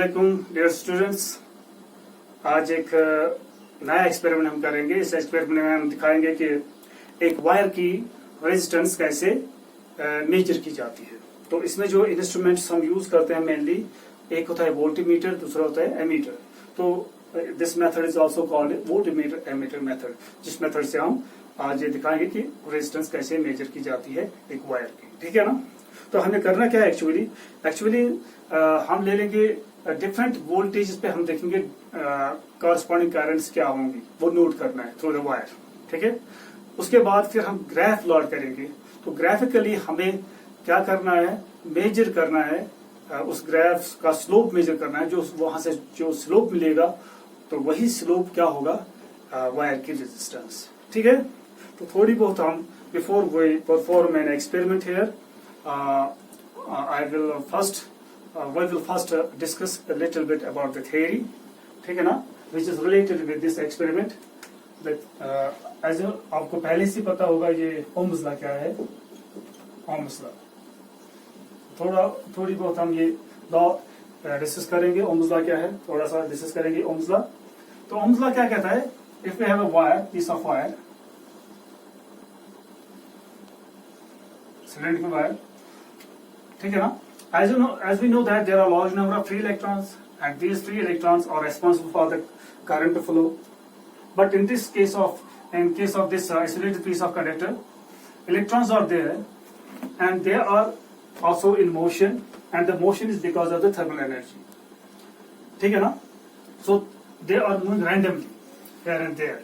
अस्सलामुअलैकुम dear students. आज एक नया एक्सपेरिमेंट हम करेंगे। इस एक्सपेरिमेंट में हम दिखाएंगे कि एक वायर की रेजिस्टेंस कैसे मेजर की जाती है। तो इसमें जो इंस्ट्रूमेंट्स हम यूज करते हैं मेनली, एक होता है वोल्टीमीटर, दूसरा होता है एमीटर। तो this method is also called voltmeter ammeter method, जिस मेथड से हम आज ये दिखाएंगे कि रेजिस्टेंस कैसे मेजर की जाती है एक वायर की। ठीक है ना। तो हमें करना क्या है एक्चुअली हम ले लेंगे डिफरेंट वोल्टेज पे, हम देखेंगे कॉरस्पॉन्डिंग करंट्स क्या होंगी, वो नोट करना है थ्रू द वायर। ठीक है। उसके बाद फिर हम ग्राफ प्लॉट करेंगे। तो ग्राफिकली हमें क्या करना है, मेजर करना है, उस ग्राफ का स्लोप मेजर करना है। जो वहां से जो स्लोप मिलेगा तो वही स्लोप क्या होगा, वायर की रेजिस्टेंस। ठीक है। तो थोड़ी बहुत हम before we perform an experiment here, we will first discuss a little bit about the theory, ठीक है ना, which is related with this experiment. As आपको पहले से पता होगा ये ओम्स लॉ क्या है। ओम्स लॉ थोड़ी बहुत हम ये लॉ डिस्कस करेंगे। ओम्स लॉ क्या है थोड़ा सा डिस्कस करेंगे ओम्स लॉ। तो ओम्स लॉ क्या कहता है, if we have a wire, piece of wire, cylindrical wire, ठीक है ना। As we know that there are a large number of free electrons, and these free electrons are responsible for the current to flow. But in case of this isolated piece of conductor, electrons are there, and they are also in motion, and the motion is because of the thermal energy. ठीक है ना। So they are moving randomly here and there.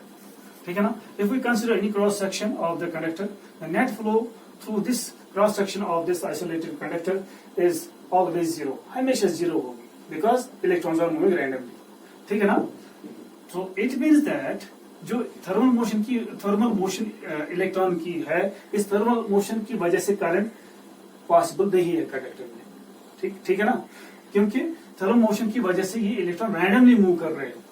ठीक है ना। If we consider any cross section of the conductor, the net flow through this cross section of this isolated conductor is always zero, हमेशा zero होगी, because electrons are moving randomly. ठीक है ना। So it means that जो thermal motion electron की है, इस thermal motion की वजह से करंट पॉसिबल नहीं है कंडक्टर में। ठीक है ना, क्योंकि थर्मल मोशन की वजह से ये इलेक्ट्रॉन रैंडमली मूव कर रहे हैं।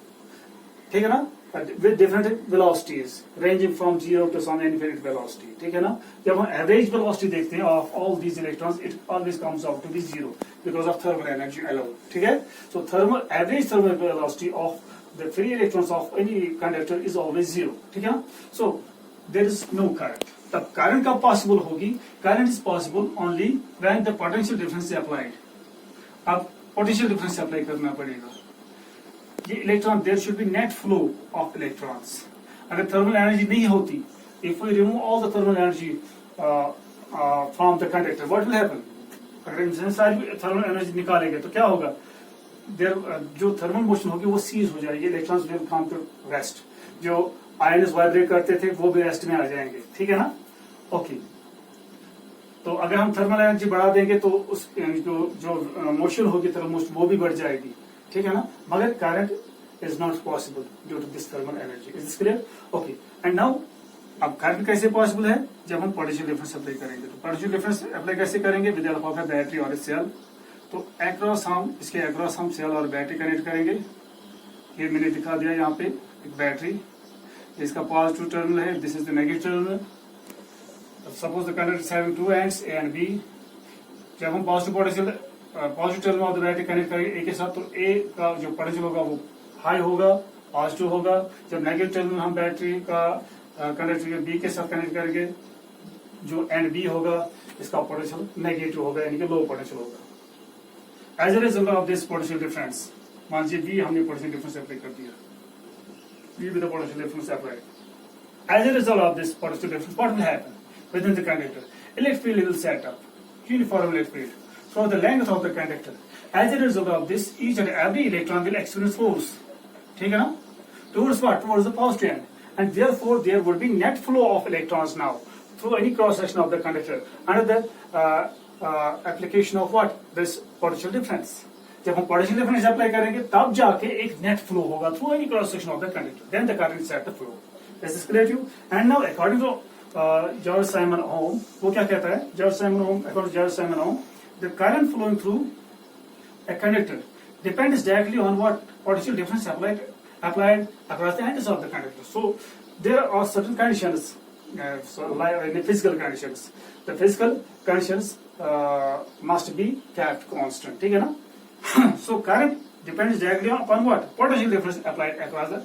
ठीक है ना, with different velocities ranging from 0 to some infinite velocity. ठीक है ना। जब हम एवरेज वेलोसिटी देखते हैं of all these electrons, it always comes out to be 0 because of thermal energy alone. ठीक है। So average thermal velocity of the free electrons of any conductor is always 0. ठीक है ना। So there is no current. तब current कब possible होगी, current is possible only when the potential difference is applied. अब potential difference apply करना पड़ेगा। ये electron, there should be net flow of electrons. अगर थर्मल एनर्जी नहीं होती, if we remove all the thermal energy from the conductor, what will happen, अगर इंसान सारी थर्मल एनर्जी निकालेंगे तो क्या होगा, जो थर्मल मोशन होगी वो सीज हो जाएगी, electrons will come to rest. जो आयन्स वाइब्रेट करते थे वो भी रेस्ट में आ जाएंगे। ठीक है ना। ओके। तो अगर हम थर्मल एनर्जी बढ़ा देंगे तो उस जो मोशन होगी, थर्मल मोशन, वो भी बढ़ जाएगी। ठीक है ना। मगर current is not possible due to this thermal energy. Is this clear? Okay. And now अब करंट कैसे पॉसिबल है, जब हम पोटेंशियल डिफरेंस अप्लाई करेंगे। तो पोटेंशियल डिफरेंस अप्लाई कैसे करेंगे, with help of A battery और ए सेल। तो इसके अक्रॉस हम सेल और बैटरी कनेक्ट करेंगे। ये मैंने दिखा दिया यहाँ पे एक बैटरी, जिसका पॉजिटिव टर्मिनल है, this is the negative terminal. Suppose the conductor is having two ends, A and B. जब हम positive terminal of the battery connect करेंगे ए के साथ, तो ए का जो पोटेंशियल होगा वो हाई होगा, पॉजिटिव होगा। जब नेगेटिव टर्मिनल हम बैटरी का कंडक्टर बी के साथ कनेक्ट करेंगे, जो एंड बी होगा, इसका पोटेंशियल नेगेटिव होगा, यानी कि लो पोटेंशियल होगा। As a result of this potential difference, मान लीजिए बी हमने पोटेंशियल डिफरेंस अप्लाई कर दिया, B with the potential difference applied. As a result of this potential difference, what will happen with in the conductor, electric field will set up, uniform electric field through the length of the conductor. As a result of this, each and every electron will experience force. ठीक है ना? Towards what? Towards the positive end. And therefore, there would be net flow of electrons now through any cross section of the conductor under the application of what? This potential difference. जब हम potential difference apply करेंगे, तब जाके एक net flow होगा through any cross section of the conductor. Then the current is set to flow. Is this clear to you? And now, according to George-Simon Ohm, वो क्या कहता है? According to George-Simon Ohm, the current flowing through a conductor depends directly on what potential difference applied across the ends of the conductor. So there are certain conditions, like the physical conditions. The physical conditions must be kept constant. ठीक है ना। So current depends directly upon what? Potential difference applied across the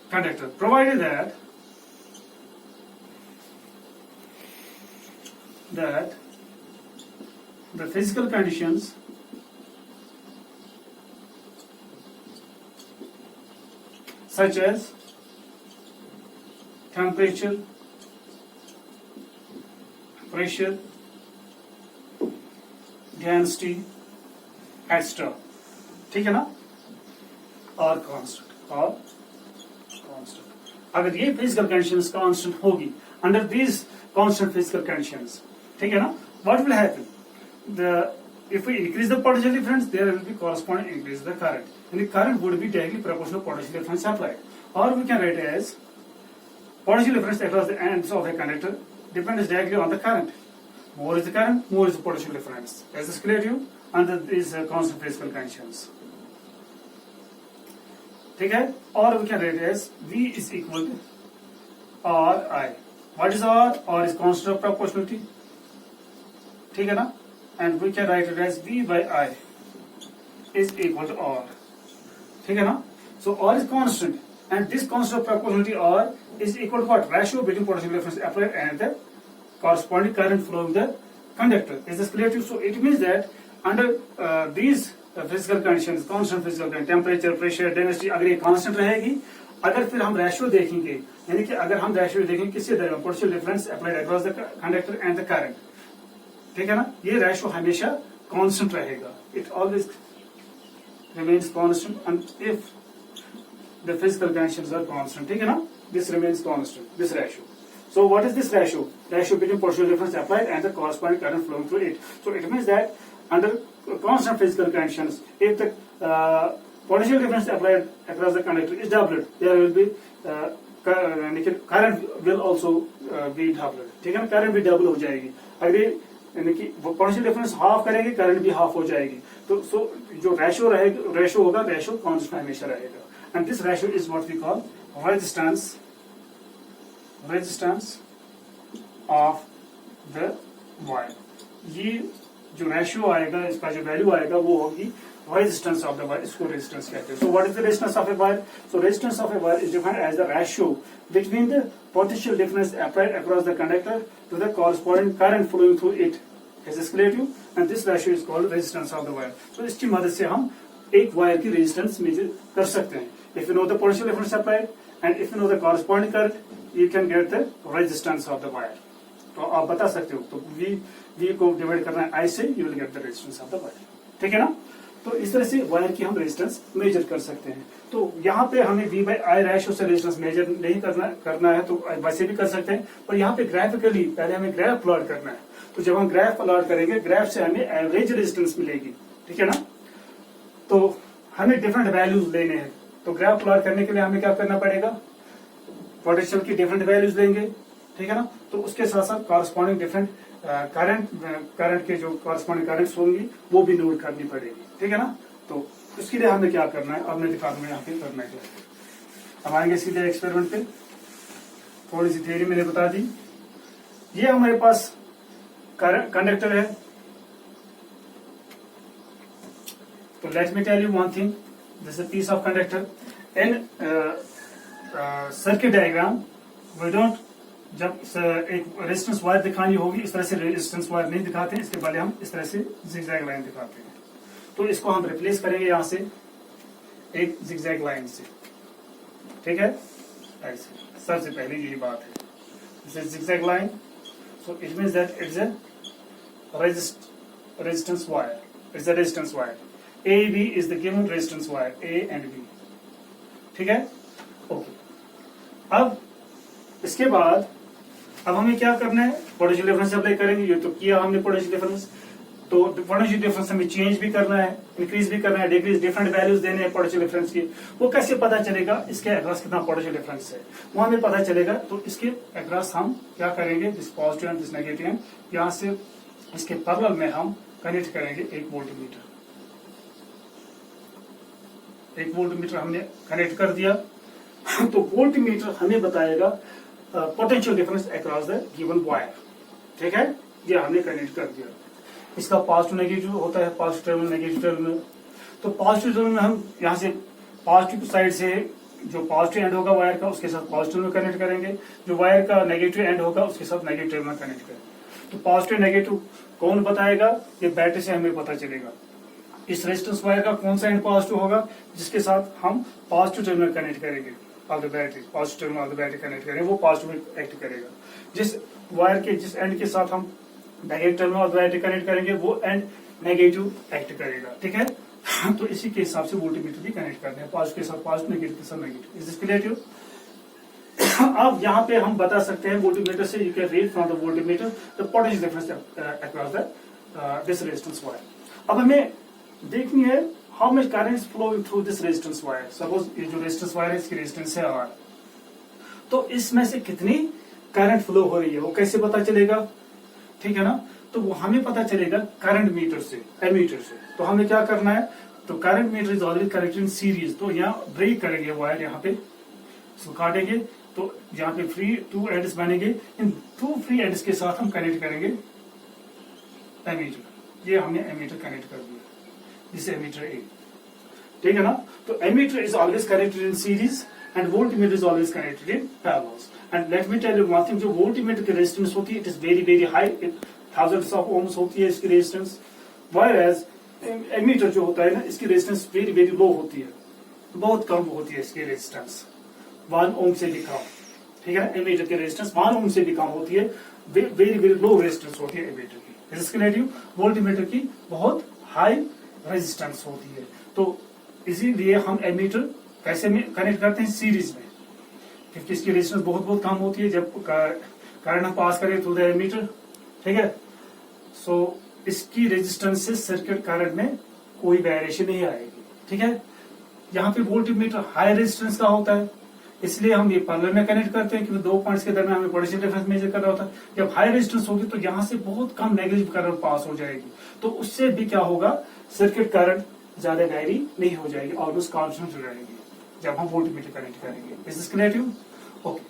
conductor, provided that the physical conditions such as temperature, pressure, density, etc. ठीक है ना? और constant. अगर ये physical conditions constant होगी, under these constant physical conditions, ठीक है ना? What will happen? If we increase the potential difference, there will be corresponding increase in the current, and the current would be directly proportional to potential difference applied. Or we can write it as potential difference across the ends of a conductor depends directly on the current. More is the current, more is the potential difference. Is this clear to you? Under these constant physical conditions. ठीक है? Or we can write it as V is equal to RI. What is R? R is constant of proportionality. ठीक है ना? And we can write it as V by I is equal to R. ठीक है ना? So R is constant, and this constant of proportionality R is equal to what? Ratio between potential difference applied and the corresponding current flowing the conductor. Is this clear to you? So it means that under these physical conditions, constant physical conditions, temperature, pressure, density, अगर ये constant रहेगी, अगर फिर हम ratio देखेंगे, यानी कि अगर हम रेशियो देखेंगे किसके दरमियान, potential difference applied across the conductor and the current, ठीक है ना? ये रेशियो हमेशा कांस्टेंट रहेगा. It always remains constant and if the physical conditions are constant, ठीक है ना? This remains constant, this ratio. So what is this ratio? Ratio between potential difference applied and the corresponding current flowing through it. So it means that under constant physical conditions, if the potential difference applied across the conductor is doubled, there will be current will also be doubled. ठीक है ना? Current भी double हो जाएगी. अगर यानी कि potential difference half करेंगे, करंट भी हाफ हो जाएगी. तो जो रेशियो रहेगा, रेशियो होगा, रेशियो कांस्टेंट हमेशा रहेगा. And this ratio is what we call resistance of the wire. ये जो रेशियो आएगा, इसका जो वैल्यू आएगा वो होगी रेजिस्टेंस ऑफ द वायर. इसको रेजिस्टेंस कहते हैं. So what is the resistance of a wire? So resistance of a wire is defined as the ratio between the potential difference applied across the conductor to the corresponding current flowing through it. Is this clear to you? And this ratio is called resistance of the wire. So इसकी मदद से हम एक wire की resistance measure कर सकते हैं. If you know the potential difference applied and if you know the corresponding current, you can get the resistance of the wire. तो आप बता सकते हो. तो V को डिवाइड करना है I से, you will get the resistance of the wire. ठीक है ना? तो इस तरह से वायर की हम रेजिस्टेंस मेजर कर सकते हैं. तो यहाँ पे हमें V by I रेशियो से रेजिस्टेंस मेजर नहीं करना है, तो वैसे भी कर सकते हैं. और यहाँ पे ग्राफिकली पहले हमें ग्राफ प्लॉट करना है. तो जब हम ग्राफ प्लॉट करेंगे, ग्राफ से हमें एवरेज रेजिस्टेंस मिलेगी. ठीक है ना? तो हमें डिफरेंट वैल्यूज लेने हैं. तो ग्राफ प्लॉट करने के लिए हमें क्या करना पड़ेगा? पोटेंशियल की डिफरेंट वैल्यूज लेंगे. ठीक है ना? तो उसके साथ साथ कॉरस्पॉन्डिंग डिफरेंट करंट के जो कॉरस्पॉन्डिंग करंट्स होंगी वो भी नोट करनी पड़ेगी. ठीक है ना? तो उसके लिए हमें क्या करना है, अब मैं दिखा दूंगा यहाँ पे करना है. अब आएंगे सीधे एक्सपेरिमेंट पे. थोड़ी सी थ्योरी मैंने बता दी. ये हमारे पास कंडक्टर है. तो let me tell you one thing. This is piece of conductor. In circuit diagram we don't, जब एक रेजिस्टेंस वायर दिखानी होगी इस तरह से रेजिस्टेंस वायर नहीं दिखाते हैं. इसके बदले हम इस तरह से जिगजैग लाइन दिखाते हैं. तो इसको हम रिप्लेस करेंगे यहां से एक जिगजैग लाइन से. ठीक है? ऐसे सबसे पहले यही बात है. This is zigzag line. So it means that it's a resistance wire. It's a resistance wire. A B is the given resistance wire, A and B. ठीक है? ओके. अब इसके बाद अब हमें क्या करना है? पोटेंशियल डिफरेंस अप्लाई करेंगे. ये तो किया हमने पोटेंशियल डिफरेंस. तो पोटेंशियल डिफरेंस हमें चेंज भी करना है, इंक्रीज भी करना है, डिक्रीज, डिफरेंट वैल्यूज देने हैं पोटेंशियल डिफरेंस की. वो कैसे पता चलेगा इसके अक्रॉस कितना पोटेंशियल डिफरेंस है? वो हमें पता चलेगा. तो इसके अक्रॉस हम क्या करेंगे? This positive and this negative and यहां से इसके पैरेलल में हम कनेक्ट करेंगे एक वोल्टमीटर. एक वोल्टमीटर हमने कनेक्ट कर दिया. तो वोल्टमीटर हमें बताएगा potential difference across the given wire. ठीक है? ये हमने कनेक्ट कर दिया. इसका पॉजिटिव नेगेटिव होता है, पॉजिटिव टर्मिनल नेगेटिव टर्मिनल. तो पॉजिटिव टर्मिनल में हम यहाँ से पॉजिटिव साइड से जो पॉजिटिव एंड होगा वायर का उसके साथ पॉजिटिव में कनेक्ट करेंगे, जो वायर का नेगेटिव एंड होगा उसके साथ नेगेटिव में कनेक्ट करेंगे। तो पॉजिटिव नेगेटिव कौन बताएगा? ये बैटरी से हमें पता चलेगा। इस रेजिस्टेंस वायर का कौन सा एंड पॉजिटिव होगा जिसके साथ हम पॉजिटिव टर्मिनल कनेक्ट करेंगे of the battery, positive terminal of the battery connect करेंगे, वो पॉजिटिव एक्ट करेगा। जिस वायर के जिस एंड के साथ हम negative terminal of the battery connect करेंगे वो एंड नेगेटिव एक्ट करेगा, ठीक है। तो इसी के हिसाब से वोल्टमीटर भी कनेक्ट करते हैं, पॉजिटिव के साथ पॉजिटिव, नेगेटिव के साथ negative. Is this clear to? अब यहाँ पे हम बता सकते हैं वोल्टमीटर से you can read from the voltmeter the potential difference across the this resistance wire. अब हमें देखनी है how much current is flowing through this resistance wire. Suppose ये जो रेजिस्टेंस वायर है इसकी रेजिस्टेंस है R, तो इसमें से कितनी करंट फ्लो हो रही है वो कैसे पता चलेगा, ठीक है ना। तो वो हमें पता चलेगा करंट मीटर से, एमीटर से। तो हमें क्या करना है, तो current meter is always connected in series. तो यहाँ ब्रेक करेंगे वायर, यहाँ पे इसको काटेंगे, तो यहाँ पे फ्री टू एंड्स बनेंगे, इन टू फ्री एंड्स के साथ हम कनेक्ट करेंगे एमीटर। ये हमने एमीटर कनेक्ट कर दिया, दिस एमीटर ए, ठीक है ना। तो ammeter is always connected in series and voltmeter is always connected in parallel. And let me tell you one thing, जो वोल्टमीटर की रेजिस्टेंस होती है it is very very high, thousands of ohms होती है इसकी रेजिस्टेंस, व्हेयरएज एमीटर जो होता है ना इसकी रेजिस्टेंस वेरी वेरी लो होती है, बहुत कम होती है इसकी रेजिस्टेंस, 1 ओम से भी कम, ठीक है ना। एमीटर की रेजिस्टेंस 1 ओम से भी कम होती है, वेरी वेरी लो रेजिस्टेंस होती है एमीटर की। इसके रिलेटिव वोल्टमीटर की बहुत हाई रेजिस्टेंस होती है। तो इसीलिए हम एमीटर कैसे में कनेक्ट करते हैं, सीरीज में, क्योंकि इसकी रेजिस्टेंस बहुत बहुत कम होती है जब करंट हम पास करें थ्रू द एमीटर, ठीक है। सो इसकी रेजिस्टेंस से सर्किट करंट में कोई वेरिएशन नहीं आएगी, ठीक है। यहाँ पे वोल्टमीटर हाई रेजिस्टेंस का होता है, इसलिए हम ये पैरेलल में कनेक्ट करते हैं क्योंकि दो पॉइंट्स के दरमियान हमें पोटेंशियल डिफरेंस मेजर करना होता है। जब हाई रेजिस्टेंस होगी तो यहाँ से बहुत कम नेगेटिव करंट पास हो जाएगी, तो उससे भी क्या होगा, सर्किट करंट ज्यादा वैरी नहीं हो जाएगी, ऑलमोस्ट कांस्टेंट हो जाएगी जब हम वोल्टमीटर कनेक्ट करेंगे। Is this clear to? Okay.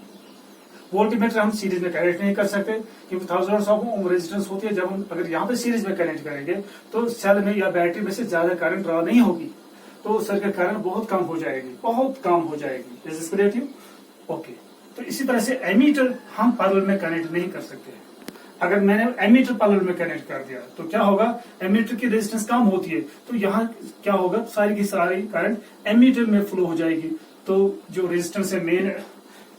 Voltmeter हम सीरीज में कनेक्ट नहीं कर सकते क्योंकि थाउजेंड्स ऑफ ओम रेजिस्टेंस होती है। जब हम अगर यहाँ पे सीरीज में कनेक्ट करेंगे तो सेल में या बैटरी में से ज्यादा करंट ड्रॉ नहीं होगी, तो सर्किट करंट बहुत कम हो जाएगी, बहुत कम हो जाएगी। Is this clear to? Okay. तो इसी तरह से एमीटर हम पैरेलल में कनेक्ट नहीं कर सकते। अगर मैंने एमीटर पैरेलल में कनेक्ट कर दिया तो क्या होगा, एमीटर की रेजिस्टेंस कम होती है, तो यहाँ क्या होगा, सारी की सारी करंट एमीटर में फ्लो हो जाएगी, तो जो रेजिस्टेंस है मेन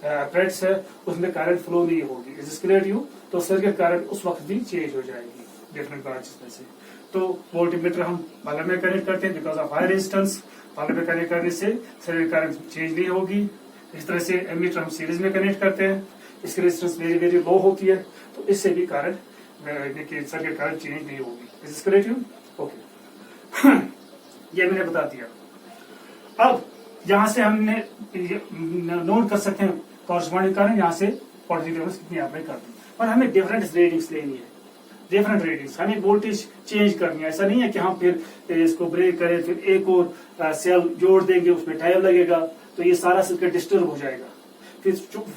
प्लेट्स है उसमें करंट फ्लो नहीं होगी। Is this clear to? तो सर्किट करंट उस वक्त भी चेंज हो जाएगी डिफरेंट ब्रांचेस में से। तो वोल्टमीटर हम पैरेलल में कनेक्ट करते हैं because of high resistance, parallel में कनेक्ट करने से सर्किट करंट चेंज नहीं होगी। इस तरह से एमीटर हम सीरीज में कनेक्ट करते हैं, इसकी रेजिस्टेंस वेरी वेरी लो होती है, तो इससे भी करंट सर्किट करंट चेंज नहीं होगी। Is this clear to? Okay. ये मैंने बता दिया। अब यहां से हमने नोट कर सकते हैं कॉरस्पॉन्डिंग करंट, यहाँ से पोटेंशियल डिफरेंस कितनी अप्लाई कर दी, और हमें डिफरेंट रीडिंग्स लेनी है, डिफरेंट रीडिंग्स, हमें वोल्टेज चेंज करनी है। ऐसा नहीं है कि हम फिर इसको ब्रेक करें फिर एक और सेल जोड़ देंगे, उसमें टाइम लगेगा, तो ये सारा सर्किट डिस्टर्ब हो जाएगा। फिर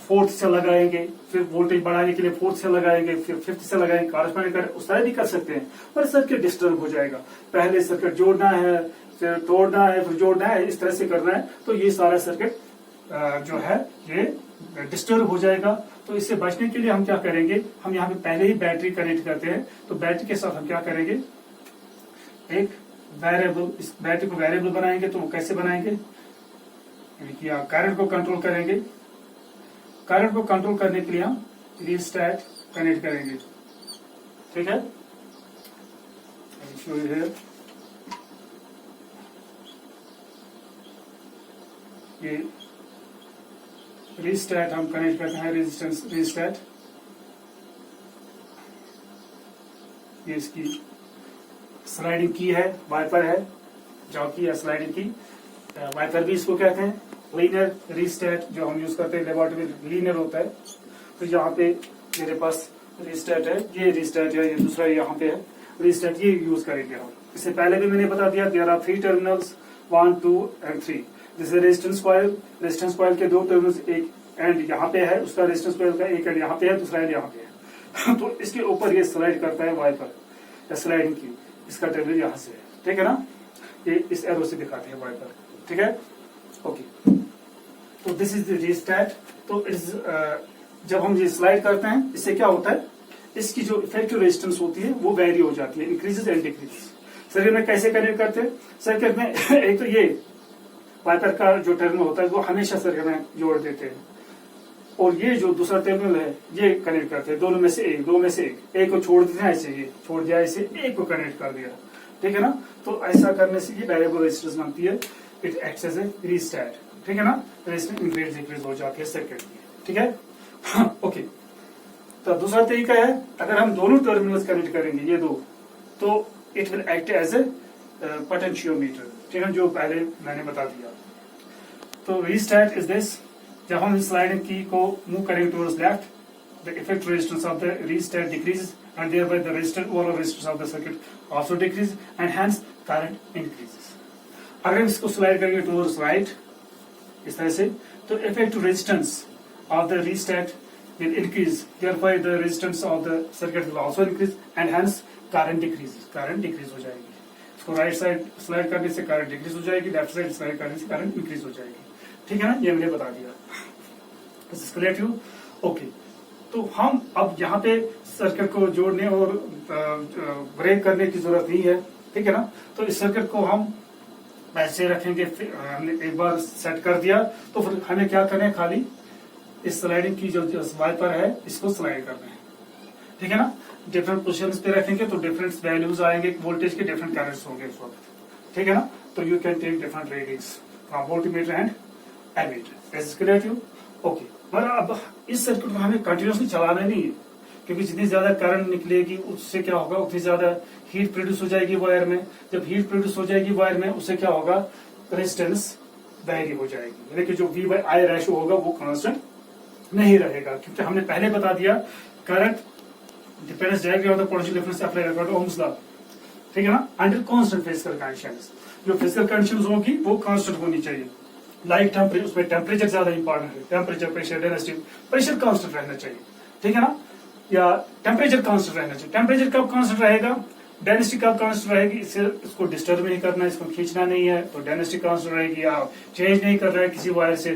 फोर्थ से लगाएंगे, फिर वोल्टेज बढ़ाने के लिए फोर्थ से लगाएंगे, फिर फिफ्थ से लगाएंगे, कॉरस्पॉन्डिंग करें, उस तरह भी कर सकते हैं, पर सर्किट डिस्टर्ब हो जाएगा। पहले सर्किट जोड़ना है, फिर तोड़ना है, फिर जोड़ना है, इस तरह से करना है, तो ये सारा सर्किट जो है ये डिस्टर्ब हो जाएगा। तो इससे बचने के लिए हम क्या करेंगे, हम यहाँ पे पहले ही बैटरी कनेक्ट करते हैं, तो बैटरी के साथ हम क्या करेंगे, एक वेरिएबल, इस बैटरी को वेरिएबल बनाएंगे। तो वो कैसे बनाएंगे, करंट को कंट्रोल करेंगे। करंट को कंट्रोल करने के लिए हम रियोस्टेट कनेक्ट करेंगे, ठीक है। ये रियोस्टेट हम कनेक्ट करते हैं, रेजिस्टेंस रियोस्टेट, ये इसकी स्लाइडिंग की है, वाइपर है, जॉकी है स्लाइडिंग की, वाइपर भी इसको कहते हैं। लीनियर रियोस्टेट जो हम यूज करते हैं लेबोरेटरी में लीनियर होता है। तो यहाँ पे मेरे पास रियोस्टेट है, ये रियोस्टेट है, ये दूसरा यहाँ पे है रियोस्टेट, ये यूज करेंगे हम। इससे पहले भी मैंने बता दिया देयर आर 3 टर्मिनल्स 1, 2 and 3। जैसे रेजिस्टेंस कॉइल, रेजिस्टेंस कॉइल के 2 टर्मिनल्स, एक एंड यहाँ पे है, उसका रेजिस्टेंस कॉइल का एक एंड यहाँ पे है, दूसरा एंड यहाँ पे है। तो इसके ऊपर ये स्लाइड करता है वाइपर, स्लाइडिंग की, इसका टर्मिनल यहाँ से है, ठीक है ना। ये इस एरो से दिखाते हैं वाइपर, ठीक है। ओके, तो दिस इज द रिस्टार्ट। तो इस जब हम ये स्लाइड करते हैं इससे क्या होता है, इसकी जो इफेक्टिव रेजिस्टेंस होती है वो वेरी हो जाती है, इंक्रीजेस एंड डिक्रीजेस। सर्किट में कैसे कनेक्ट करते हैं, सर्किट में एक तो ये वाइपर का जो टर्मिनल होता है वो हमेशा सर्किट में जोड़ देते हैं, और ये जो दूसरा टर्मिनल है ये कनेक्ट करते हैं, दोनों में से एक, दो में से एक को छोड़ देते हैं, ऐसे ये छोड़ दिया, ऐसे एक को कनेक्ट कर दिया, ठीक है ना। तो ऐसा करने से ये वेरिएबल रेजिस्टेंस बनती है, it acts as a rheostat, ठीक है ना। रेजिस्टेंस इंक्रीज डिक्रीज हो जाती है सर्किट की, ठीक है। ओके, तो दूसरा तरीका है, अगर हम दोनों टर्मिनल्स कनेक्ट करेंगे ये दो, तो it will act as a potentiometer, ठीक है, जो पहले मैंने बता दिया। तो रीस्टार्ट इज दिस, जब हम स्लाइडिंग की को मूव करेंगे towards left, the effective resistance of the restart decreases and thereby the resistant overall resistance of the circuit also decreases and hence current increases. अगर हम इसको स्लाइड करेंगे टुवर्ड्स राइट इस तरह से, तो effective resistance of the restart will increase, thereby the resistance of the circuit will also increase and hence current decreases. current decrease हो जाएगी, इसको राइट साइड स्लाइड करने से करंट डिक्रीज हो जाएगी, लेफ्ट साइड स्लाइड करने से करंट इंक्रीज हो जाएगी, ठीक है ना। ये मैंने बता दिया, क्लियर टू। ओके, तो हम अब यहाँ पे सर्किट को जोड़ने और ब्रेक करने की जरूरत नहीं है, ठीक है ना। तो इस सर्किट को हम ऐसे रखेंगे, हमने एक बार सेट कर दिया तो फिर हमें क्या करना है, खाली इस स्लाइडिंग की जो वाइपर है इसको स्लाइड करना है, ठीक है ना। डिफरेंट पोजिशन पे रखेंगे तो डिफरेंट वैल्यूज आएंगे, वोल्टेज के डिफरेंट करंट्स होंगे उस वक्त, ठीक है ना। तो you can take different readings from voltmeter and ammeter, is clear to. Okay, मगर अब इस सर्किट को हमें कंटिन्यूसली चलाना नहीं है, क्योंकि जितनी ज्यादा करंट निकलेगी उससे क्या होगा, उतनी ज्यादा हीट प्रोड्यूस हो जाएगी वायर में। जब हीट प्रोड्यूस हो जाएगी वायर में, उससे क्या होगा, रेजिस्टेंस वेरी हो जाएगी, यानी कि जो V by I रेशियो होगा वो कांस्टेंट नहीं रहेगा, क्योंकि हमने पहले बता दिया current depends directly on the potential difference applied according to Ohm's law, ठीक है ना, अंडर कांस्टेंट फिजिकल कंडीशंस। जो फिजिकल कंडीशंस होगी वो कांस्टेंट होनी चाहिए, लाइक टेम्परेचर, उसमें टेम्परेचर ज्यादा इंपॉर्टेंट है, temperature, pressure, density, pressure constant रहना चाहिए, ठीक है ना, या टेम्परेचर कांस्टेंट रहना चाहिए। टेम्परेचर कब कांस्टेंट रहेगा, डेंसिटी कब कांस्टेंट रहेगी, इसको डिस्टर्ब नहीं करना है, इसको खींचना नहीं है, तो डेंसिटी कांस्टेंट रहेगी, या चेंज नहीं कर रहा है किसी वायर से,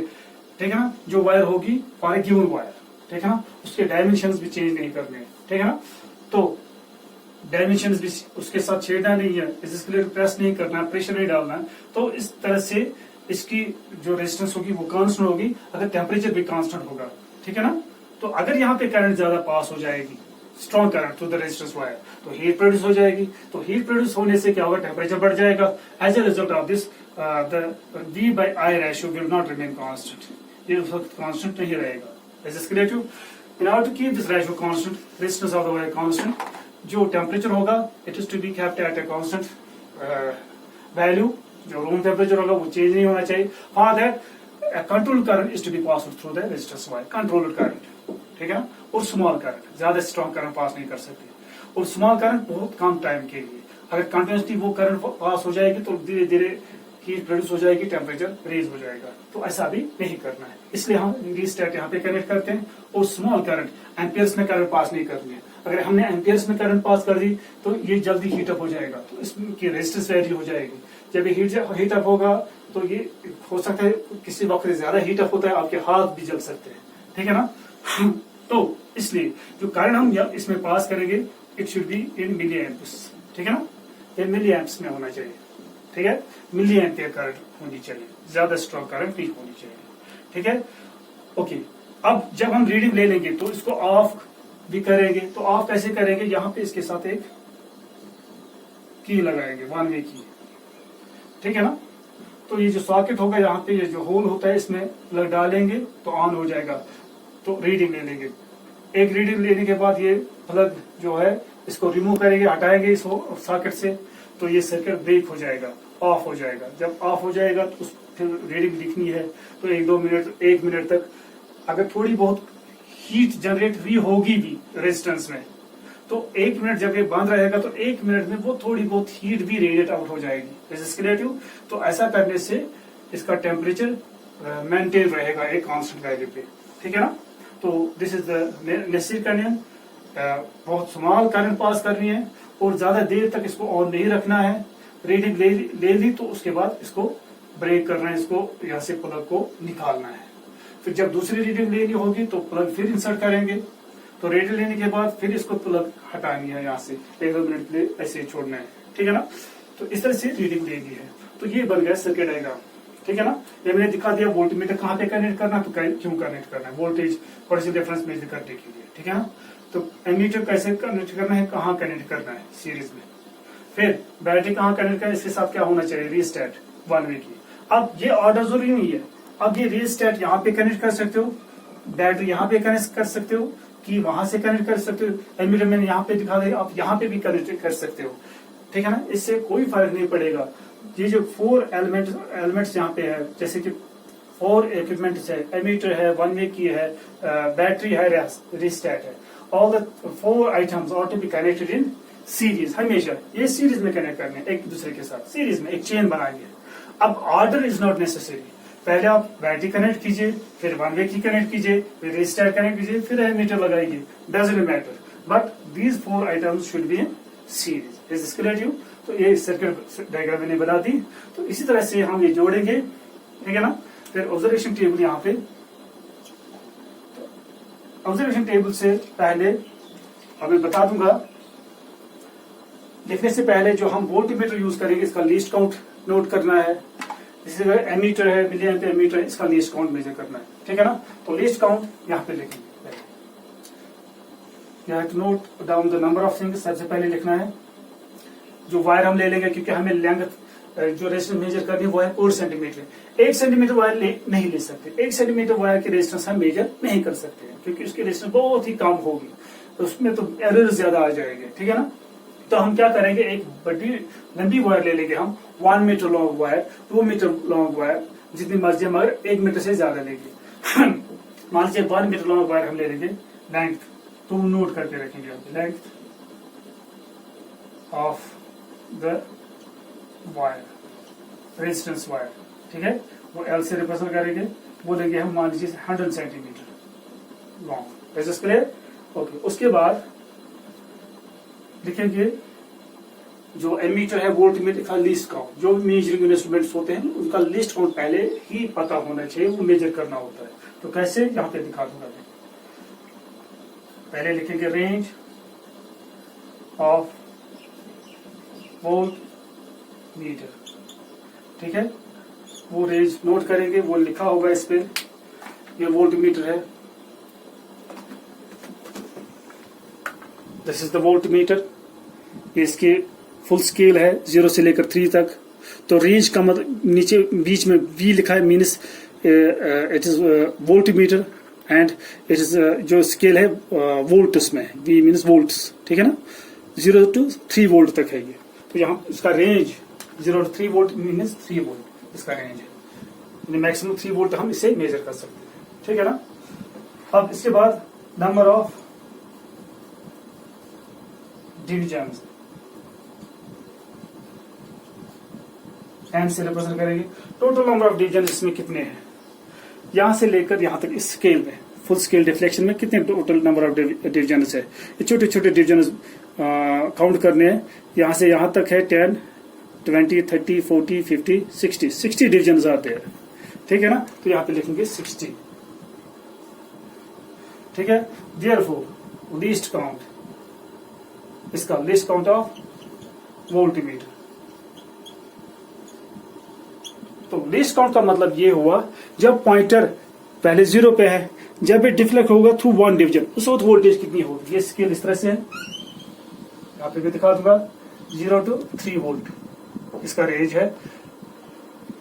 ठीक है ना। जो वायर होगी फॉर ए गिवन वायर, ठीक है ना, उसके डायमेंशंस भी चेंज नहीं करने हैं, ठीक है ना। तो डायमेंशंस भी उसके साथ छेड़ना नहीं है, इसके लिए प्रेस नहीं करना, प्रेशर नहीं डालना है। तो इस तरह से इसकी जो रेजिस्टेंस होगी वो कांस्टेंट होगी, अगर टेम्परेचर भी कांस्टेंट होगा, ठीक है ना। तो अगर यहाँ पे करंट ज्यादा पास हो जाएगी, strong current through the resistance wire, तो हीट प्रोड्यूस हो जाएगी, तो हीट प्रोड्यूस होने से क्या होगा, टेम्परेचर बढ़ जाएगा। As a result of this the V by I ratio will not remain constant, ये उस वक्त कांस्टेंट नहीं रहेगा। Is this clear to. In order to keep this ratio constant, resistance of the wire constant, जो temperature होगा it is to be kept at a constant value, जो room temperature होगा वो चेंज नहीं होना चाहिए। For that control current is to be pass through the resistance wire, controlled current, ठीक है। और स्मॉल करंट, ज्यादा स्ट्रॉन्ग करंट पास नहीं कर सकते, और स्मॉल करंट बहुत कम टाइम के लिए। अगर कंटिन्यूसली वो करंट पास हो जाएगी तो धीरे धीरे हीट प्रोड्यूस हो जाएगी, टेम्परेचर रेज हो जाएगा, तो ऐसा भी नहीं करना है। इसलिए हम रीस्टार्ट यहाँ पे कनेक्ट करते हैं, और स्मॉल करंट एम्पियर्स में करंट पास नहीं करनी है। अगर हमने एम्पियर्स में करंट पास कर दी तो ये जल्दी हीटअप हो जाएगा, तो इसकी रेजिस्टेंस वैल्यू हो जाएगी। जब ये हीटअप होगा तो ये हो सकता है किसी वक्त ज्यादा हीटअप होता है, आपके हाथ भी जल सकते हैं, ठीक है ना। तो इसलिए जो करंट हम इसमें पास करेंगे it should be in milliamps, ठीक है ना, ये मिली एम्प्स में होना चाहिए, ठीक है, मिली एम्पियर करंट होनी चाहिए, ज्यादा स्ट्रॉन्ग करंट नहीं होनी चाहिए, ठीक है। ओके, अब जब हम रीडिंग ले लेंगे तो इसको ऑफ भी करेंगे, तो ऑफ कैसे करेंगे, यहाँ पे इसके साथ एक की लगाएंगे, वन वे की, ठीक है ना। तो ये जो सॉकेट होगा यहाँ पे, ये जो होल होता है इसमें प्लग डालेंगे तो ऑन हो जाएगा, तो रीडिंग ले लेंगे। एक रीडिंग लेने के बाद ये प्लग जो है इसको रिमूव करेंगे, हटाएंगे इस सॉकेट से, तो ये सर्किट ब्रेक हो जाएगा, ऑफ हो जाएगा। जब ऑफ हो जाएगा तो उस फिर रीडिंग लिखनी है, तो 1-2 मिनट, 1 मिनट तक अगर थोड़ी बहुत हीट जनरेट हुई होगी भी रेजिस्टेंस में, तो 1 मिनट जब ये बंद रहेगा तो 1 मिनट में वो थोड़ी बहुत हीट भी रेडिएट आउट हो जाएगी, रेजिस्टिव। तो ऐसा करने से इसका टेम्परेचर मेंटेन रहेगा एक कांस्टेंट वैल्यू पे, ठीक है ना। तो this is the necessary condition, बहुत स्मॉल करंट पास करनी है और ज्यादा देर तक इसको ऑन नहीं रखना है, रीडिंग ले ली तो उसके बाद इसको ब्रेक करना है, इसको यहाँ से प्लग को निकालना है। फिर जब दूसरी रीडिंग लेनी होगी तो प्लग फिर इंसर्ट करेंगे, तो रीडिंग लेने के बाद फिर इसको प्लग हटानी है यहाँ से, 1-2 मिनट के लिए ऐसे ही छोड़ना है, ठीक है ना। तो इस तरह से रीडिंग लेनी है। तो ये बन गया सर्किट डायग्राम, ठीक है ना। ये मैंने दिखा दिया वोल्टमीटर कहाँ पे कनेक्ट करना, तो क्यों कनेक्ट करना है, वोल्टेज पोटेंशियल डिफरेंस मेजर करने के लिए, ठीक है ना। तो एमीटर कैसे कनेक्ट करना है, कहाँ कनेक्ट करना है, सीरीज में। फिर बैटरी कहाँ कनेक्ट करना है, इसके साथ क्या होना चाहिए, रिस्टार्ट 1 वे की। अब ये ऑर्डर जरूरी नहीं है, अब ये रिस्टार्ट यहाँ पे कनेक्ट कर सकते हो, बैटरी यहाँ पे कनेक्ट कर सकते हो, कि वहां से कनेक्ट कर सकते हो, एमीटर मैंने यहाँ पे दिखा दिया, आप यहाँ पे भी कनेक्ट कर सकते हो, ठीक है ना। इससे कोई फर्क नहीं पड़ेगा। ये जो 4 एलिमेंट्स यहाँ पे है, जैसे कि 4 इक्विपमेंट्स है, एमीटर है, 1 वे की है, बैटरी है, रिस्टार्ट है, all the 4 items are to be connected in series. हमेशा ये सीरीज में कनेक्ट करने एक दूसरे के साथ, सीरीज में एक चेन बनाएंगे। अब ऑर्डर इज नॉट नेसेसरी, पहले आप बैटरी कनेक्ट कीजिए, फिर 1 वे की कनेक्ट कीजिए, फिर रिस्टार्ट कनेक्ट कीजिए, फिर एमीटर लगाइए, doesn't matter, but these 4 items should be in series. Is this clear to you? तो ये सर्किट डायग्राम मैंने बना दी। तो इसी तरह से हम ये जोड़ेंगे, ठीक है ना। फिर ऑब्जर्वेशन टेबल यहाँ पे, ऑब्जर्वेशन टेबल से पहले अभी बता दूंगा, लिखने से पहले जो हम वोल्टमीटर यूज करेंगे इसका लीस्ट काउंट नोट करना है। इसी तरह एमीटर है, मिली एम्पीयर एमीटर, इसका लीस्ट काउंट मेजर करना है, ठीक है ना। तो लीस्ट काउंट यहाँ पे लिखेंगे, you have to note down the number of things. सबसे पहले लिखना है जो वायर हम ले लेंगे, क्योंकि हमें लेंथ जो रेजिस्टेंस मेजर करनी है वो है 4 सेंटीमीटर। 1 सेंटीमीटर वायर नहीं ले सकते, 1 सेंटीमीटर वायर की रेजिस्टेंस हम मेजर नहीं कर सकते हैं, क्योंकि उसकी रेजिस्टेंस बहुत ही कम होगी, तो उसमें तो एरर ज्यादा आ जाएंगे, ठीक है ना। तो हम क्या करेंगे, एक बड़ी लंबी वायर ले लेंगे हम, 1 meter long wire, 2 meter long wire, जितनी मर्जी, मगर 1 मीटर से ज्यादा लेंगे। मान लीजिए 1 मीटर लॉन्ग वायर हम ले लेंगे, लेंथ तो नोट करके रखेंगे, length of the wire, resistance wire, ठीक है, वो एल से रिप्रेजेंट करेंगे, वो लेंगे हम मान लीजिए 100 centimetre long. Is this clear? Okay. उसके बाद लिखेंगे जो एमीटर है, वोल्टमीटर का लीस्ट काउंट, जो मेजरिंग इंस्ट्रूमेंट्स होते हैं उनका लीस्ट काउंट पहले ही पता होना चाहिए, वो मेजर करना होता है। तो कैसे, यहाँ पे दिखा दूंगा मैं। पहले लिखेंगे रेंज ऑफ वोल्टमीटर, ठीक है, वो रेंज नोट करेंगे, वो लिखा होगा इस पे, ये वोल्टमीटर है, दिस इज द वोल्टमीटर, इसकी फुल स्केल है 0 से लेकर 3 तक। तो रेंज का मतलब नीचे बीच में V लिखा है, means it is voltmeter, and it is जो स्केल है वोल्ट्स में, V मीन्स वोल्ट्स, ठीक है ना, 0 to 3 वोल्ट तक है ये। तो यहाँ इसका range 0 to 3 volt means 3 volt इसका रेंज है, मैक्सिमम 3 वोल्ट हम इसे मेजर कर सकते हैं, ठीक है ना। अब इसके बाद नंबर ऑफ डिविजन्स एन से रिप्रेजेंट करेंगे, टोटल नंबर ऑफ डिवीजन इसमें कितने हैं, यहां से लेकर यहां तक इस स्केल में, फुल स्केल डिफ्लेक्शन में कितने टोटल नंबर ऑफ डिवीजन है। ये छोटे छोटे डिवीजन काउंट करने हैं, यहां से यहां तक है 10, 20, 30, 40, 50, 60 डिवीजन आते हैं, ठीक है ना। तो यहाँ पे लिखेंगे 60, ठीक है। देयरफॉर लीस्ट काउंट, इसका लीस्ट काउंट ऑफ वोल्टमीटर। तो लीस्ट काउंट का मतलब ये हुआ, जब पॉइंटर पहले 0 पे है, जब ये डिफ्लेक्ट होगा थ्रू 1 डिवीजन, उस वक्त वोल्टेज कितनी होगी। ये स्केल इस तरह से है, यहाँ पे भी दिखा दूंगा, 0 to 3 वोल्ट इसका रेंज है।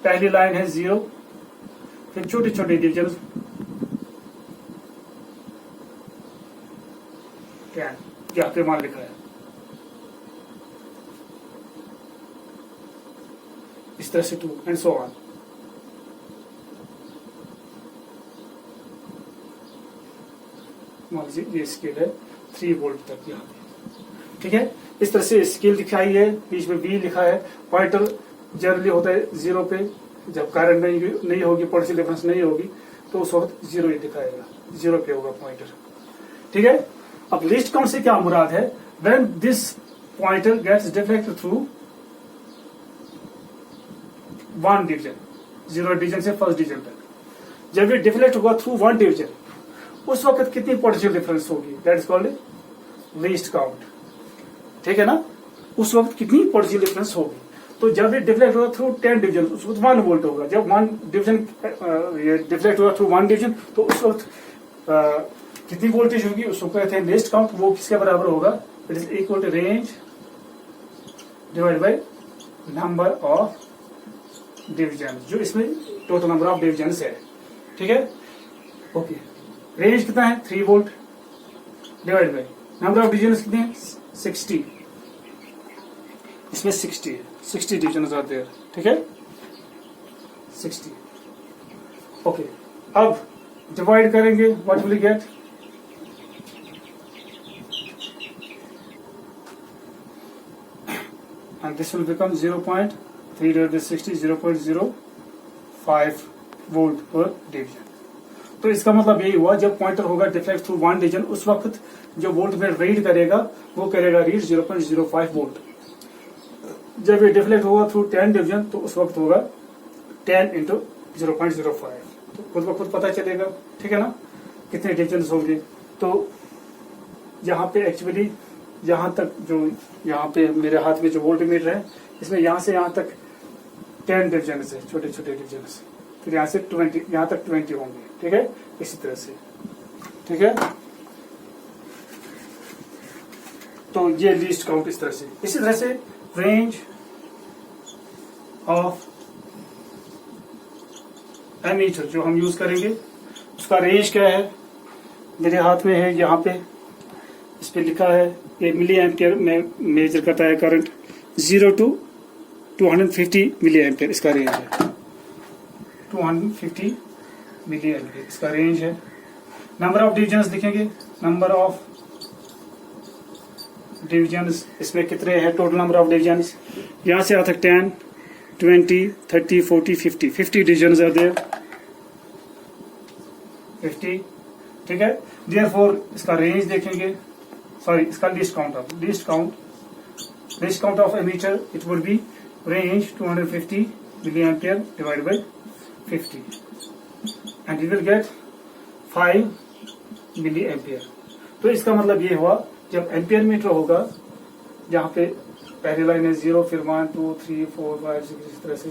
पहली लाइन है 0, फिर छोटे छोटे डिवीजन 10, यहाँ पे मान लिखा है, इस तरह से 2 एंड सो ऑन। मान लीजिए ये स्केल है 3 वोल्ट तक यहाँ पे, ठीक है। इस तरह से स्केल दिखाई है, बीच में V लिखा है। पॉइंटर जनरली होता है 0 पे, जब करंट नहीं होगी, पोटेंशियल डिफरेंस नहीं होगी, तो उस वक्त 0 ही दिखाएगा, 0 पे होगा पॉइंटर, ठीक है। अब लिस्ट काउंट से क्या मुराद है, when this pointer gets deflected through 1 division, 0 division से फर्स्ट डिवीजन तक। जब ये डिफ्लेक्ट होगा थ्रू 1 डिवीजन, उस वक्त कितनी पोटेंशियल डिफरेंस होगी, that is called least count. ठीक है ना, उस वक्त कितनी पोटेंशियल डिफरेंस होगी। तो जब ये डिफ्लेक्ट होगा थ्रू 10 डिवीजन, उस वक्त 1 वोल्ट होगा। जब 1 डिवीजन ये डिफ्लेक्ट होगा थ्रू 1 डिवीजन, तो उस वक्त कितनी वोल्टेज होगी, उसको कहते हैं लीस्ट काउंट। वो किसके बराबर होगा, it is equal to range divide by number of division, जो इसमें टोटल नंबर ऑफ डिवीजन है। ठीक है, ओके। रेंज कितना है, 3 volt, divide by number of division कितने हैं, 60। इसमें 60 है, 60 डिवीजन आर देयर। ठीक है, 60। ओके, अब डिवाइड करेंगे, what will you get, and this will become 0.3 divided by 60, 0.05 volt पर डिवीजन। तो इसका मतलब यही हुआ, जब पॉइंटर होगा डिफ्लेक्ट थ्रू 1 डिवीजन, उस वक्त जो वोल्ट में रीड करेगा वो करेगा रीड 0.05 वोल्ट। जब ये डिफ्लेक्ट होगा थ्रू 10 डिवीजन, तो उस वक्त होगा 10 इंटू 0.05। तो खुद ब खुद पता चलेगा, ठीक है ना, कितने डिवीजन होंगे। तो यहाँ पे एक्चुअली यहाँ तक जो यहाँ पे मेरे हाथ में जो वोल्ट मीटर है, इसमें यहाँ से यहाँ तक 10 डिवीजन है, छोटे छोटे डिवीजन। फिर यहाँ से 20, यहाँ तक 20 होंगे। ठीक है, इसी तरह से। ठीक है, तो ये लीस्ट काउंट इस तरह से। इसी तरह से रेंज ऑफ एमीटर जो हम यूज करेंगे, उसका रेंज क्या है, मेरे हाथ में है, यहाँ पे इस पे लिखा है, ये मिली एम्पियर में मेजर करता है करंट, 0 to 250 मिली एम्पियर इसका रेंज है। 250 मिली एम्पियर इसका रेंज है। नंबर ऑफ डिवीजन्स लिखेंगे, नंबर ऑफ डिवीजन्स इसमें कितने हैं, टोटल नंबर ऑफ डिवीजन्स यहाँ से आता है 10, 20, 30, 40, 50, 50 डिवीजन्स आर देयर, 50। ठीक है, देयरफॉर इसका रेंज देखेंगे, सॉरी इसका least count of ammeter, it would be range 250 milliampere divide by 50 and you will get 5 milli ampere. तो इसका मतलब ये हुआ, जब एम्पियर मीटर होगा, जहां पे पहली लाइन है 0, फिर 1, 2, 3, 4, 5, 6, इस तरह से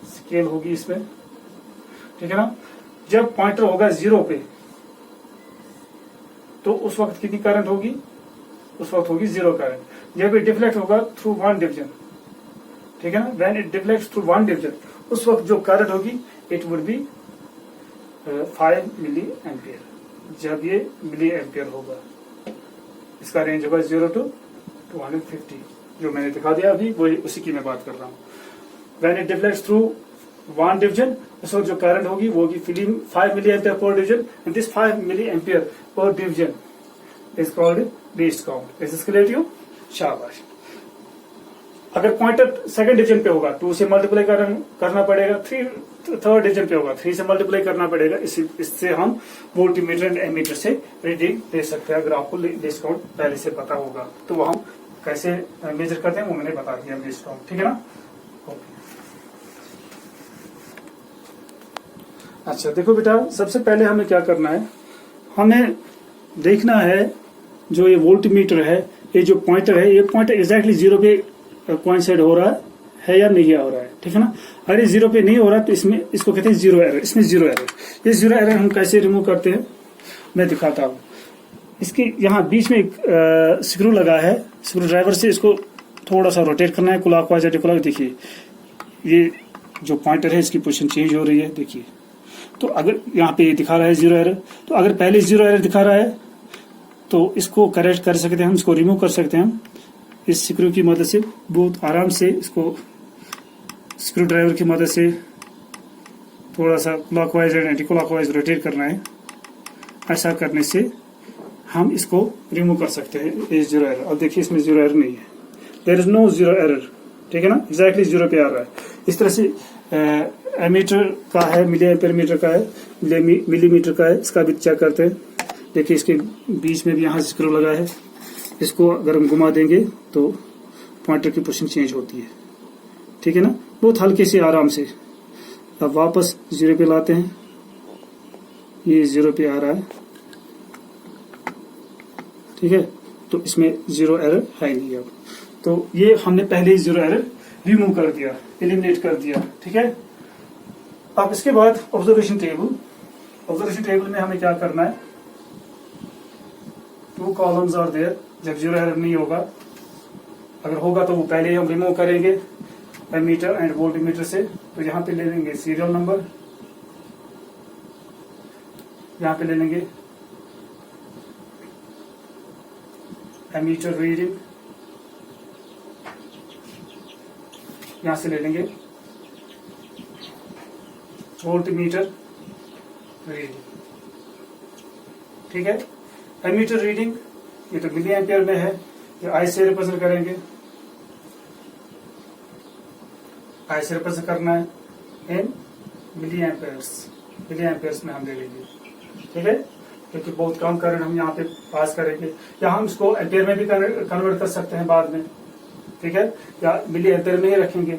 स्केल होगी इसमें। ठीक है ना, जब पॉइंटर होगा 0 पे, तो उस वक्त कितनी करंट होगी, उस वक्त होगी 0 करंट। जब ये डिफ्लेक्ट होगा थ्रू 1 डिवीजन, ठीक है ना, when it deflects through 1 division, उस वक्त जो करंट होगी it would be 5 milli ampere. जब ये मिली एम्पियर होगा, इसका रेंज होगा 0 to 250, जो मैंने दिखा दिया अभी, वही उसी की मैं बात कर रहा हूँ। When it deflects through 1 division, उस वक्त जो करंट होगी वो होगी 5 मिली ampere per division, and this 5 milli ampere per division is called least count. Is this clear to you? शाबाश। अगर पॉइंटर सेकंड डिवीजन पे होगा, 2 से मल्टीप्लाई करना पड़ेगा, थर्ड डिवीजन पे होगा, 3 से मल्टीप्लाई करना पड़ेगा। इससे हम वोल्टमीटर एंड एमीटर से रीडिंग ले सकते हैं। अगर आपको लीस्ट काउंट पहले से पता होगा, तो वो हम कैसे मेजर करते हैं वो मैंने बता दिया लीस्ट काउंट। ठीक है ना, ओके। अच्छा देखो बेटा, सबसे पहले हमें क्या करना है, हमें देखना है जो ये वोल्टमीटर है, ये जो पॉइंटर है, ये पॉइंटर एग्जैक्टली 0 पे कोइंसाइड हो रहा है या नहीं हो रहा है। ठीक है ना, अगर ये 0 पे नहीं हो रहा तो इसमें इसको कहते हैं 0 एरर। इसमें 0 एरर, ये 0 एरर हम कैसे रिमूव करते हैं मैं दिखाता हूँ। इसके यहाँ बीच में एक स्क्रू लगा है, स्क्रू ड्राइवर से इसको थोड़ा सा रोटेट करना है, क्लॉकवाइज एंटी क्लॉकवाइज। देखिए ये जो पॉइंटर है इसकी पोजीशन चेंज हो रही है, देखिए। तो अगर यहाँ पे दिखा रहा है 0 एरर, तो अगर पहले 0 एरर दिखा रहा है तो इसको करेक्ट कर सकते हैं हम, इसको रिमूव कर सकते हैं हम इस स्क्रू की मदद से। बहुत आराम से इसको स्क्रू ड्राइवर की मदद से थोड़ा सा clockwise and anti clockwise rotate करना है। ऐसा करने से हम इसको रिमूव कर सकते हैं ये 0 एरर। अब देखिए इसमें 0 एरर नहीं है, देयर इज नो 0 एरर। ठीक है ना, एग्जैक्टली 0 पे आ रहा है। इस तरह से एमीटर का है, मिली एम्पियर मीटर का है, मिलीमीटर का है, इसका भी चेक करते हैं। देखिए इसके बीच में भी यहाँ स्क्रू लगा है, इसको अगर हम घुमा देंगे तो पॉइंटर की पोजीशन चेंज होती है। ठीक है ना, बहुत हल्के से आराम से। अब वापस 0 पे लाते हैं, ये 0 पे आ रहा है, ठीक है, तो इसमें 0 एरर है नहीं। अब तो ये हमने पहले ही 0 एरर रिमूव कर दिया, एलिमिनेट कर दिया, ठीक है। अब इसके बाद ऑब्जर्वेशन टेबल में हमें क्या करना है, 2 कॉलम्स आर देयर, जब 0 एरर नहीं होगा, अगर होगा तो वो पहले ही हम रिमूव करेंगे एमीटर एंड वोल्टमीटर से। तो यहाँ पे ले लेंगे सीरियल नंबर, यहाँ पे ले लेंगे एमीटर रीडिंग, यहाँ से ले लेंगे वोल्टमीटर रीडिंग, ठीक है। एमीटर रीडिंग ये तो मिली एम्पियर में है, ये आई से रिप्रेजेंट करेंगे, आई से रिप्रेजेंट करना है इन मिली एम्पियर्स में हम ले लेंगे, ठीक है, क्योंकि बहुत कम करंट हम यहाँ पे पास करेंगे, या हम इसको एम्पियर में भी कन्वर्ट कर सकते हैं बाद में, ठीक है, या मिली एम्पियर में ही रखेंगे।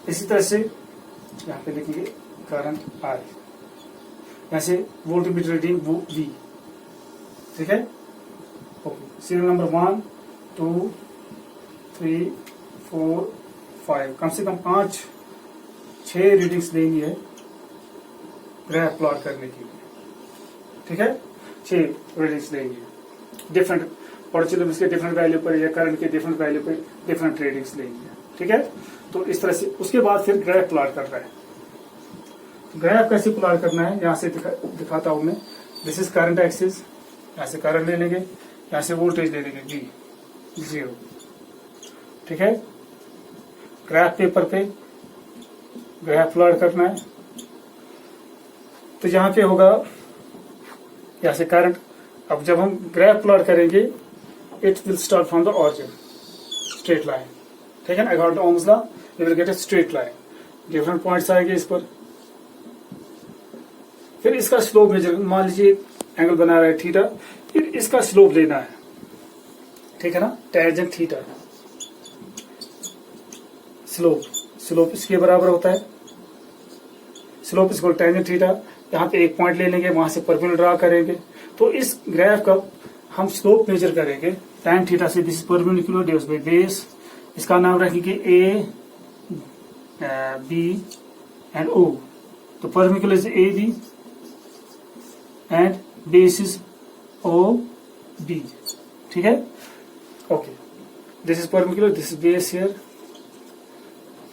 इसी तरह से यहाँ पे लिखेंगे करंट आई, यहाँ से वोल्टमीटर रीडिंग वो वी, ठीक है। ओके, सीरियल नंबर 1 2 3 4 5, कम से कम 5-6 रीडिंग्स लेनी है ग्राफ प्लॉट करने के लिए, ठीक है, 6 रीडिंग्स लेनी है, डिफरेंट पोटेंशियल के डिफरेंट वैल्यू पर या करंट के डिफरेंट वैल्यू पर डिफरेंट रीडिंग्स लेनी है, ठीक है। तो इस तरह से उसके बाद फिर ग्राफ प्लॉट करना है। ग्राफ कैसे प्लॉट करना है, यहाँ से दिखाता हूं मैं। दिस इज करंट एक्सिस, यहाँ से करंट ले लेंगे, यहाँ से वोल्टेज ले लेंगे जी 0, ठीक है। ग्राफ पेपर पे ग्राफ प्लॉट करना है, तो यहाँ पे होगा यहाँ से करंट। अब जब हम ग्राफ प्लॉट करेंगे, it will start from the origin, straight line, ठीक है ना, according to Ohm's law you will get a straight line, different points आएंगे इस पर। फिर इसका स्लोप मेजर, मान लीजिए एंगल बना रहा है थीटा, फिर इसका स्लोप लेना है, ठीक है ना, टेंजेंट थीटा, स्लोप इसके बराबर होता है, स्लोप इसको टेंजेंट थीटा। यहाँ पे एक पॉइंट ले लेंगे, वहां से परपेंडिकुलर ड्रा करेंगे, तो इस ग्राफ का हम स्लोप मेजर करेंगे tan थीटा से। This perpendicular divided by base, इसका नाम रखेंगे ए बी एंड ओ। तो perpendicular is A B and base is O B, ठीक है। Okay, this is perpendicular, this is base here.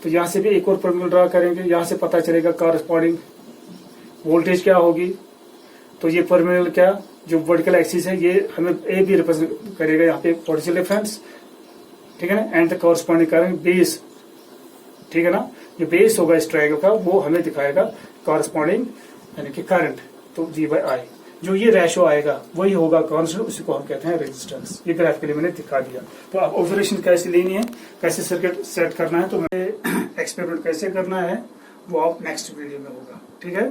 तो यहां से भी एक और परपेंडिकुलर ड्रा करेंगे, यहां से पता चलेगा कॉरस्पॉन्डिंग वोल्टेज क्या होगी। तो ये परपेंडिकुलर क्या, जो वर्टिकल एक्सिस है, ये हमें ए बी रिप्रेजेंट करेगा यहाँ पे पोटेंशियल डिफरेंस, ठीक है ना, and the corresponding current base, ठीक है ना, जो बेस होगा इस ट्रायंगल का वो हमें दिखाएगा कॉरस्पॉन्डिंग यानी कि करंट। तो जी बाई आई, जो ये रेशो आएगा वही होगा कांस्टेंट, उसी को हम कहते हैं रेजिस्टेंस। ये ग्राफ के लिए मैंने दिखा दिया। तो आप ऑब्जर्वेशन कैसे लेनी है, कैसे सर्किट सेट करना है, तो मैं एक्सपेरिमेंट कैसे करना है वो आप नेक्स्ट वीडियो में होगा, ठीक है।